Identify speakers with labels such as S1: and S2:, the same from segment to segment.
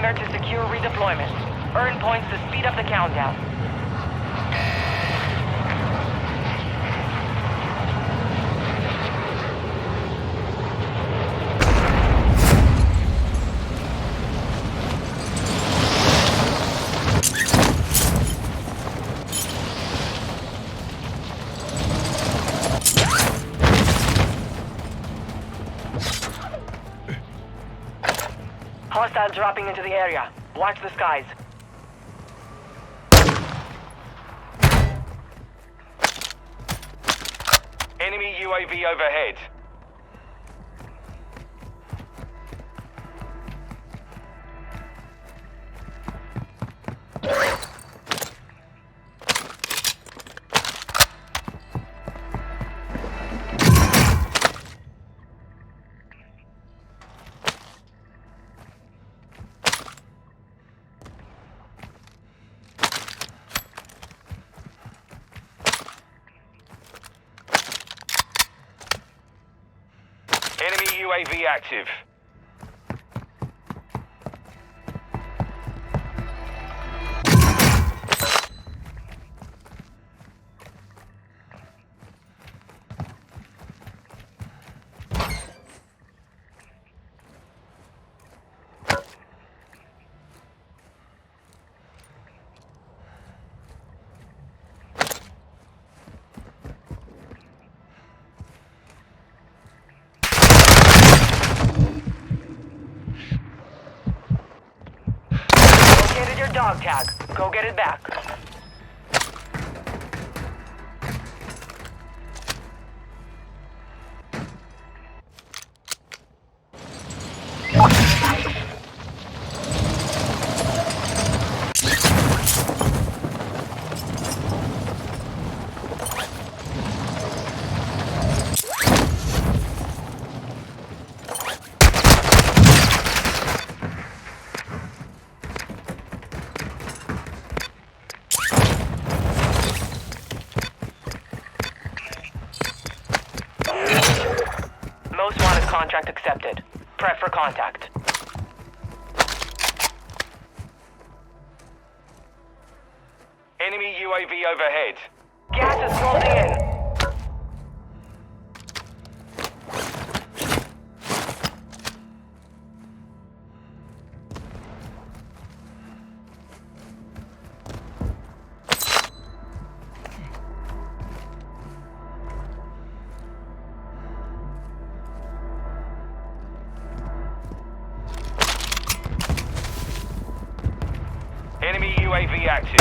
S1: honor to secure redeployment. Earn points to speed up the countdown. Hostile dropping into the area. Watch the skies.
S2: Enemy UAV overhead. Enemy UAV active.
S1: Located your dog tag. Go get it back. Most wanted contract accepted. Prep for contact.
S2: Enemy UAV overhead.
S1: Gas is closing in.
S2: Enemy UAV active.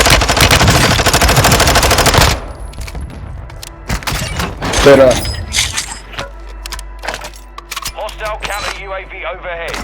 S3: Better.
S2: Hostile counter UAV overhead.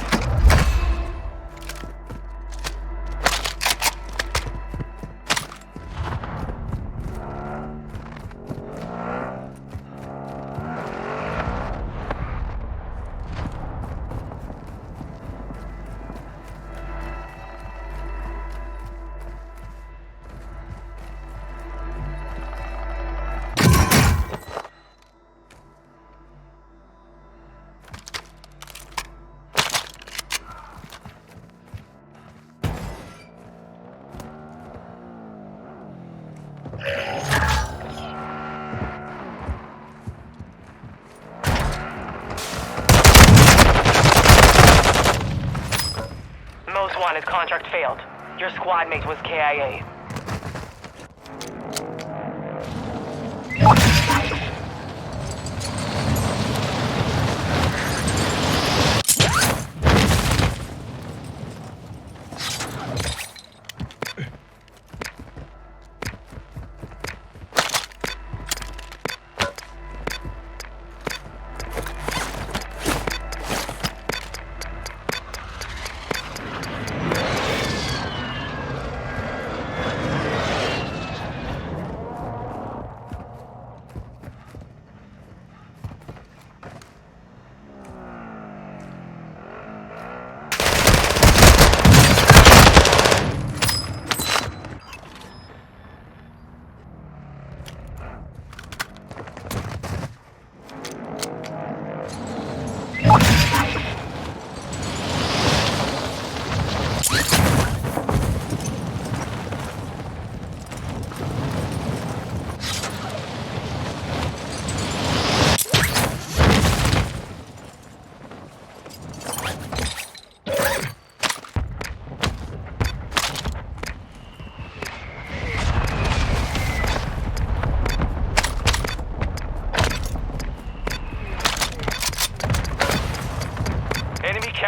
S1: Most wanted contract failed. Your squad mate was KIA.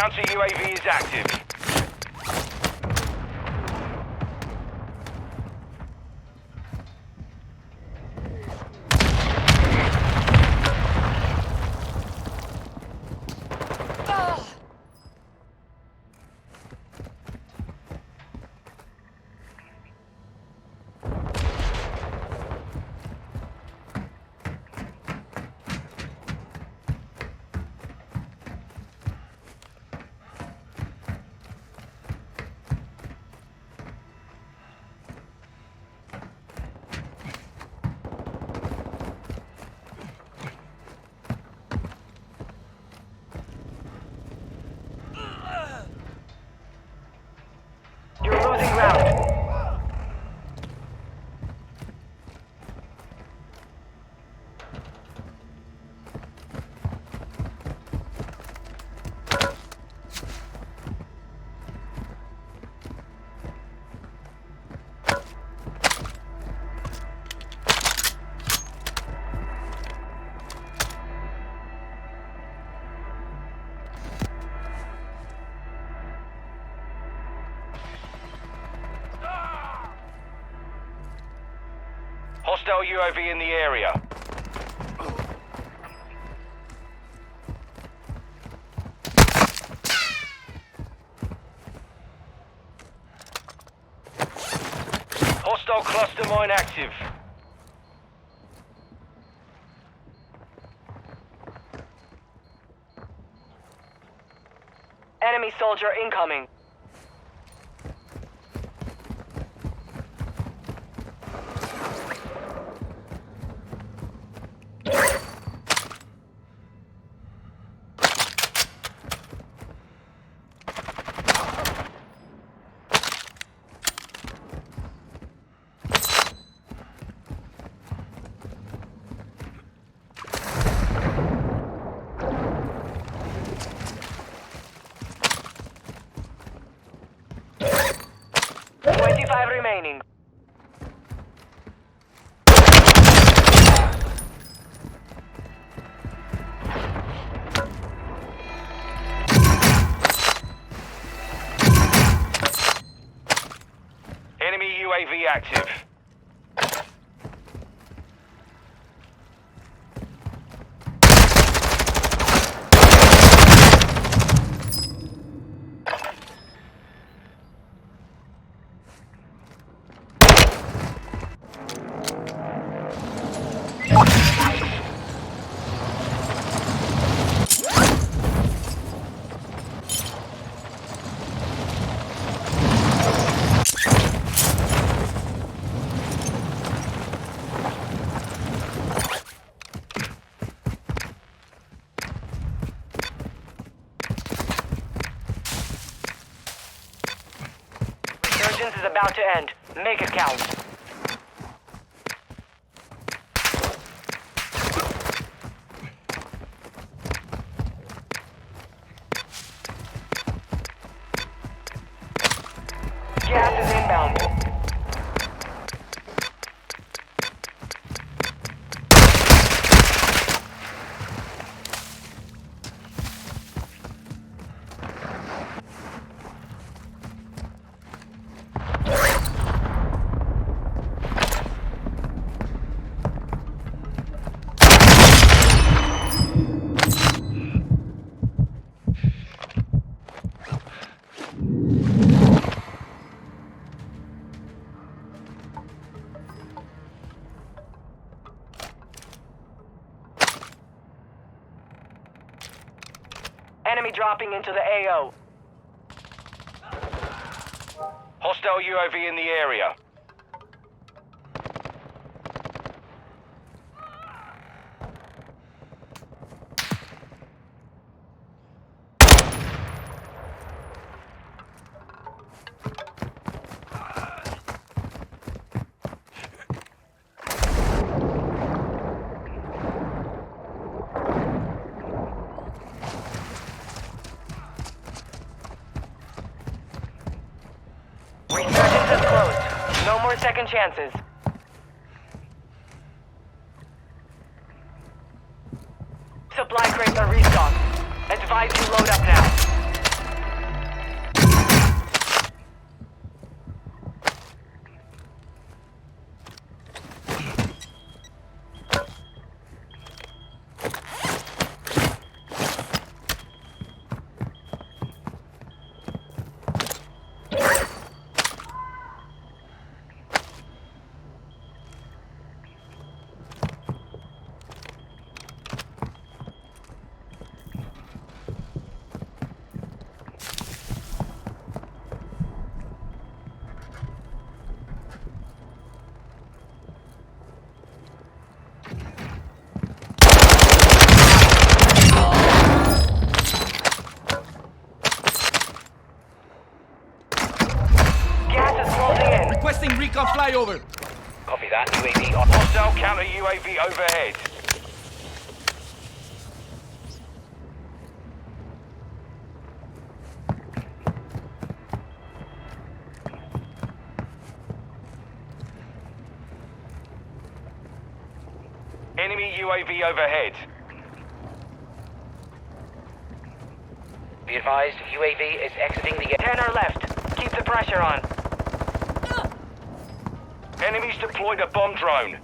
S2: Counter UAV is active.
S1: You're losing ground.
S2: Hostile UAV in the area. Hostile cluster mine active.
S1: Enemy soldier incoming. Five remaining.
S2: Enemy UAV active.
S1: Resurgence is about to end. Make it count. Gas is inbound. Enemy dropping into the AO.
S2: Hostile UAV in the area.
S1: Resurgence is closed. No more second chances. Supply crates are restocked. Advise you load up now.
S3: Requesting recon flyover.
S4: Copy that. UAV on.
S2: Hostile counter UAV overhead. Enemy UAV overhead.
S4: Be advised, UAV is exiting the...
S1: 10 are left. Keep the pressure on.
S2: Enemies deployed a bomb drone.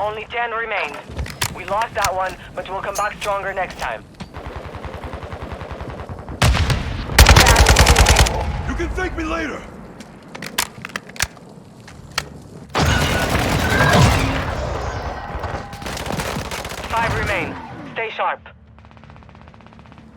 S1: Only 10 remain. We lost that one, but we'll come back stronger next time.
S3: You can thank me later.
S1: Five remain. Stay sharp.